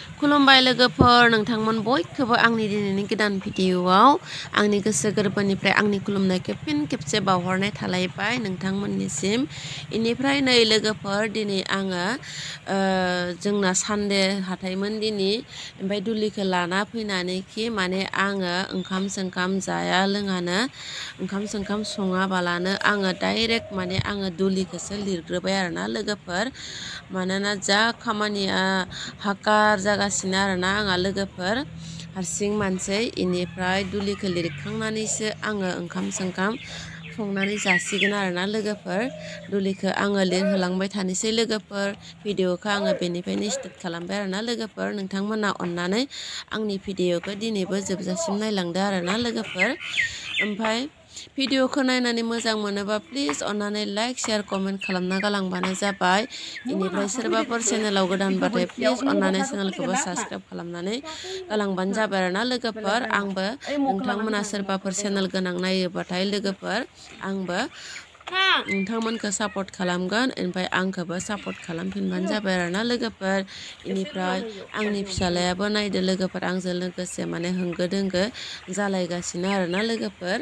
खुलुमबाय लोगोफोर नोंथांमोन बयखौबो आंनि दिनैनि गोदान भिडिअआव आंनि गोसो गोरबोनिफ्राय आंनि खुलुमनायखौ फिन खेबसे बावहरनाय थालायबाय नोंथांमोननिसिम। इनिफ्राय नै लोगोफोर दिनै आङो जोंना सानडे हाथायमोन दिनै ओमफ्राय दुलिखौ लाना फैनानैखि माने आङो ओंखाम सोंखाम जाया लोङानो ओंखाम सोंखाम सङाबालानो आङो डाइरेक्ट माने आङो दुलिखौसो लिरग्रोबाय आरोना लोगोफोर। मानोना जा खामानिया हाकार जागासिनो आरोना आंहा लोगोफोर हारसिं मानसि इनिफ्राय दुलिखौ लिरखांनानैसो आङो ओंखाम सोंखाम संनानै जासिगोन आरोना लोगोफोर। दुलिखौ आङो लिरहोलांबाय थानोसै लोगोफोर। भिडिअखौ आङो बेनिफ्रायनो स्टार्ट खालामबाय आरोना लोगोफोर। नोंथांमोना अननानै आंनि भिडिअखौ दिनैबो जोबजासिम नायलांदो आरोना लोगोफोर। ओमफ्राय भिडिअखौ नायनानै मोजां मोनोबा प्लिज अननानै लाइक शेयार कमेन्ट खालामना गालांबानो जाबाय। इनिफ्राय सोरबाफोर चेनेलाव गोदानबाथाय प्लिज अननानै चेनेलखौबो साबस्क्राइब खालामनानै गालांबानो जाबाय आरोना लोगोफोर। आंबो नोंथांमोना सोरबाफोर चेनेल गोनां नायोबाथाय लोगोफोर आंबो नोंथांमोनखौ सापर्ट खालामगोन ओमफ्राय आंखौबो सापर्ट खालामफिनबानो जाबाय आरोना लोगोफोर। इनिफ्राय आंनि फिसालायाबो नायदो लोगोफोर आंजों लोगोसे माने होंगो दोंगो जालायगासिनो आरोना लोगोफोर।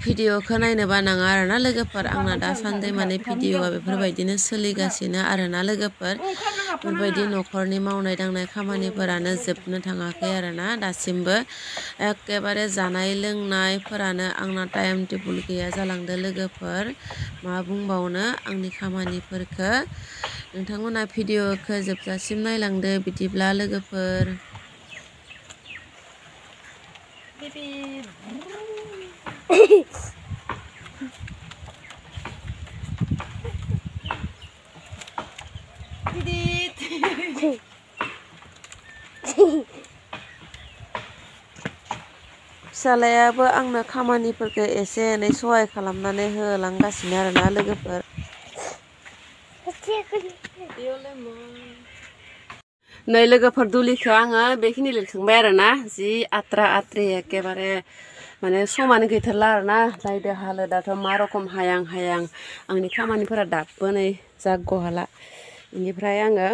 भिडिअखौ नायनो बानाङा आरोना लोगोफोर। आंना दासान्दि माने भिडिअआ बेफोरबायदिनो सोलिगासिनो आरोना लोगोफोर। बेफोरबायदि न'खरनि मावनाय दांनाय खामानिफोरानो जोबनो थाङाखै आरोना दासिमबो। एखेबारे जानाय लोंनायफोरानो आंना टाइम टेबोल गैया जालांदो लोगोफोर। मा बुंबावनो आंनि खामानिफोरखौ। नोंथांमोना भिडिअखौ जोबजासिम नायलांदो बिदिब्ला लोगोफोर। फिसालायाबो आंनो खामानिफोरखौ एसे एनै सहाय खालामनानै होलांगासिनो आरोना लोगोफोर। नै लोगोफोर दुलिखौ आङो बेखिनि लिरखांबाय आरोना जि आद्रा आद्रि एखेबारे माने समानो गैथारला आरोना। नायदो हालोदाथ' मा रखम हायां हायां आंनि खामानिफोरा दाबो नै जाग' हाला। बेनिफ्राय आङो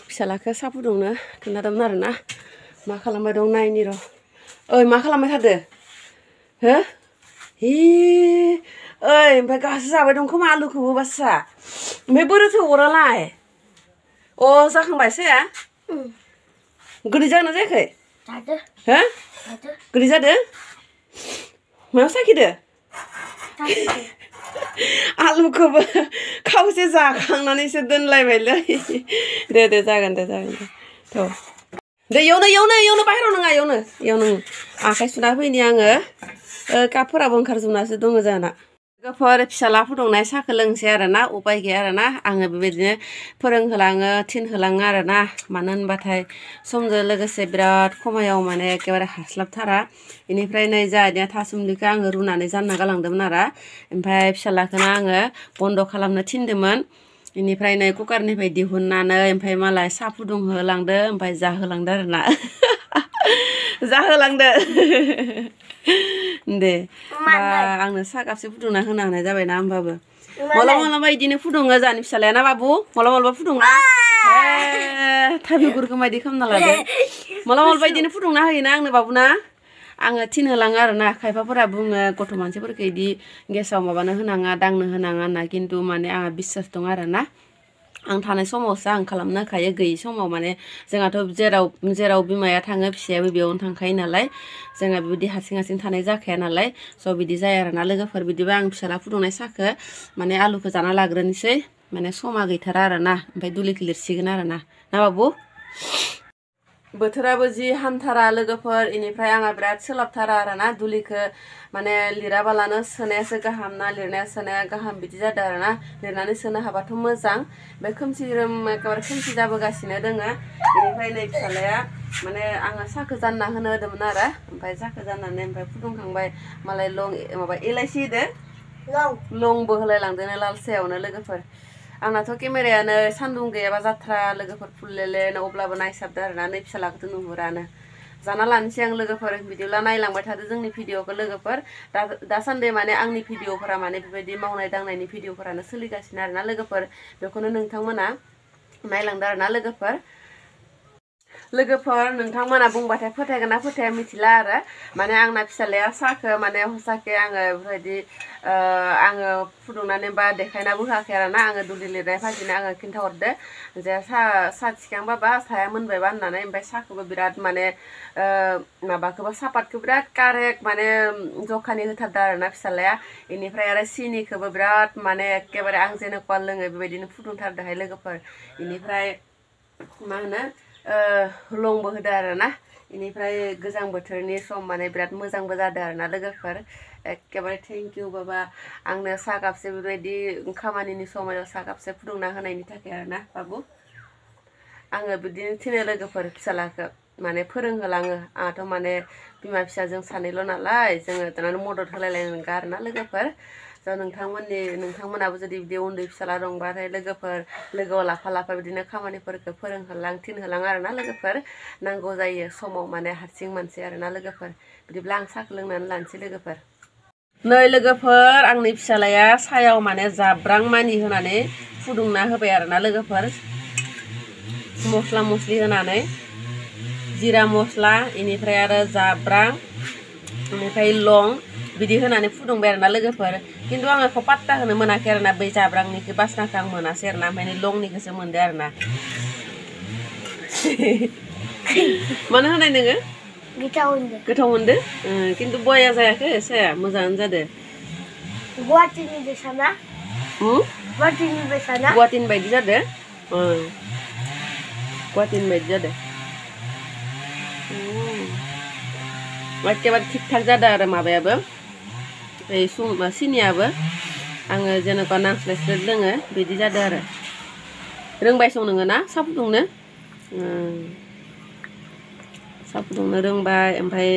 फिसालाखौ साहा फुदुंनो खोन्थादोंमोन आरोना। मा खालामबाय दं नायनि र'। ओइ मा खालामबाय थादो हो हि ओइ ओमफ्राय गासो जाबाय दं खोमा आलुखौबो बासा ओमफ्राय बोरोथो अरालाय अ जाखांबाय साया गोदै जागोना जायाखै हो गोदै जादो मायाव साखिदो आलुखौबो खावसे जाखांनानैसो दोनलायबायलै दे जागोन दे थ' दे इयावनो बाहेराव नङा इयावनो आखाइ सुना फैनि आङो कापफोराबो ओंखारजोबनासो दङ जोंना। लोगोफोर फिसाला फुदुंनाय साहाखौ लोंसै आरोना उपाय गैया आरोना। आङो बेबायदिनो फोरोंहोलाङो थिनहोलाङो आरोना। मानो होनबाथाय समजों लोगोसे बिराद खमायाव माने एखेबारे हास्लाबथारा। बेनिफ्राय नै जाहानिया थासुमलिखौ आङो रुनानै जानना गालांदोंमोन आरो ओमफ्राय फिसालाखौनो आङो बन्द' खालामनो थिनदोंमोन। बेनिफ्राय नै कुकारनिफ्राय दिहुननानै ओमफ्राय मालाय साहा फुदुंहोलांदो ओमफ्राय जाहोलांदो आरोना जाहोलांदो दे आंनो साहा कापसे फुदुंना होनो हानाय जाबायना होमबाबो मालाबा बिदिनो फुदुङो जोंहानि फिसालाया ना बाबु मालाबा फुदुङा थाबिगुरखौ मायदि खालामना लादो मालाबा बिदिनो फुदुंना होयोना आंनो बाबुना। आङो थिनहोलाङो आरोना। खायफाफोरा बुङो गथ' मानसिफोरखौ बिदि गेसाव माबानो होनाङा दांनो होनाङा होनना खिन्थु माने आंहा बिसास दं आरोना। आं थानाय समावसो आं खालामनो होखायो गैयि समाव माने जोंहाथ' जेराव बिमाया थाङो फिसायाबो बेयावनो थांखायो नालाय जोंहा बेबायदि हारसिं थानाय जाखाया नालाय स' बिदि जाया आरोना लोगोफोर। बिदिबा आं फिसाला फुदुंनाय साहखौ माने आलुखौ जाना लाग्रोनोसै माने समा गैथारा आरोना ओमफ्राय दुलिखौ लिरसिगोन आरोना ना बाबु। बोथोराबो जि हामथारा लोगोफोर बेनिफ्राय आंहा बिराद सोलाबथारा आरोना दुलिखौ माने लिराबालानो सोनायासो गाहाम ना लिरनाया सोनाया गाहाम बिदि जादों आरोना। लिरनानै सोनो हाबाथ' मोजां ओमफ्राय एखेबारे खोमसि जाबोगासिनो दोङो। बेनिफ्राय नै फिसालाया माने आङो साहाखौ जानना होनो होदोंमोन आरो ओमफ्राय साहाखौ जाननानै ओमफ्राय फुदुंखांबाय मालाय माबा एलाइसि होदो लंबो होलाय लांदोनो लाल सायावनो लोगोफोर। आंनाथ' केमेरायानो सान्दुं गैयाबा जाथ्रा लोगोफोर फुललेलेनो अब्लाबो नायसाबदो आरोना नै फिसालाखौथ' नुहुरानो। जाना लानोसै आं लोगोफोर बिदिब्ला नायलांबाय थादो जोंनि भिडिअखौ लोगोफोर। दासान्दि माने आंनि भिडिअफोरा माने बेबायदि मावनाय दांनायनि भिडिअफोरानो सोलिगासिनो आरोना लोगोफोर। बेखौनो नोंथांमोना नायलांदो आरोना लोगोफोर नोंथांमोना बुंबाथाय फोथायगोन ना फोथाया मिथिला आरो माने आंना फिसालाया साखो माने हसाके आङो बेफोरबायदि आङो फुदुंनानै बा देखायनाबो होआखै आरोना आङो दुलि लिरनाय फाजिनो आङो खिन्थाहरदो जे सा थिखांबाबा साया मोनबायबा होननानै ओमफ्राय साखौबो बिराद माने माबाखौबो सापातखौ बिराद कारेक्ट माने जखानि होथारदो आरोना फिसालाया बेनिफ्राय आरो सिनिखौबो बिराद माने एखेबारे आं जेनेकुवा लोङो बेबायदिनो फुदुंथारदोहाय लोगोफोर बेनिफ्राय मा होनो लंबो होदो आरोना बेनिफ्राय गोजां बोथोरनि सम माने बिराद मोजांबो जादों आरोना लोगोफोर एखेबारे थेंक इउ बाबा आंनो साहा कापसे बेबायदि खामानिनि समायाव साहा कापसे फुदुंना होनायनि थाखाय आरोना बाबु आङो बिदिनो थिनो लोगोफोर फिसालाखौ माने फोरोंहोलाङो आंहाथ' माने बिमा फिसाजों सानैल' नालाय जोङो दाना मदद होलायलायनांगौ आरोना लोगोफोर स' नोंथांमोनाबो जुदि बिदि उन्दै फिसाला दंबाथाय लोगोआव लाफा बिदिनो खामानिफोरखौ फोरोंहोलां थिनहोलां आरोना लोगोफोर नांगौ जायो समाव माने हारसिं मानसि आरोना लोगोफोर बिदिब्ला आं साहाखौ लोंनानै लानोसै लोगोफोर नै लोगोफोर आंनि फिसालाया सायाव माने जाब्रां मानि होनानै फुदुंना होबाय आरोना लोगोफोर मस्ला मस्लि होनानै जिरा मस्ला बेनिफ्राय आरो जाब्रां बेनिफ्राय लं बिदि होनानै फुदुंबाय आरोना लोगोफोर खिन्थु आं बेखौ पात्ता होनो मोनाखै आरोना बै जाब्रांनिखौ बासनाखौ आं मोनासै आरोना ओमफ्राय लंनिखौसो मोनदो आरोना मानो होनाय नोङो गोथाव मोनदो खिन्थु बया जायाखै साया मोजाङानो जादो गुवाहाटीनि बेसाना गुवाहाटीनि बायदि जादो गुवाहाटीनि बायदि जादो एखेबारे थिग थाक जादों आरो माबायाबो सिनियाबो आङो जेनेबा नांस्लायस्लाय लोङो बिदि जादों आरो रोंबाय सं नोङो ना साहा फुदुंनो साहा फुदुंनो रोंबाय ओमफ्राय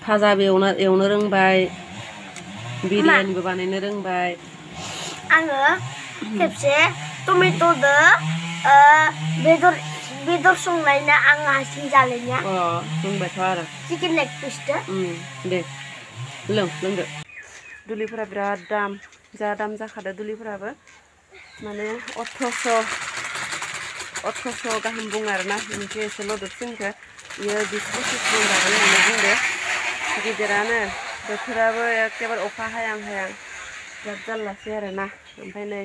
भाजाबो एवनो रोंबाय बिरियानिबो बानायनो रोंबाय आङो खेबसे टमेट'दो बेदर संनायना आं हारसिं जालायनाया रोंबायथ' आरो चिकेन लेग पिसदो दे लोंदो दुलिफोरा बिराद दाम जा दाम जाखादो दुलिफोराबो माने 1800 गाहाम बुङो आरोना मोनसे एसे लदबसिनखौ बियो 20-25 जागोन होननानै बुंदो गिदिरानो बोथोराबो एखेबारे अखा हायां बिराद जारलासै आरोना ओमफ्राय नै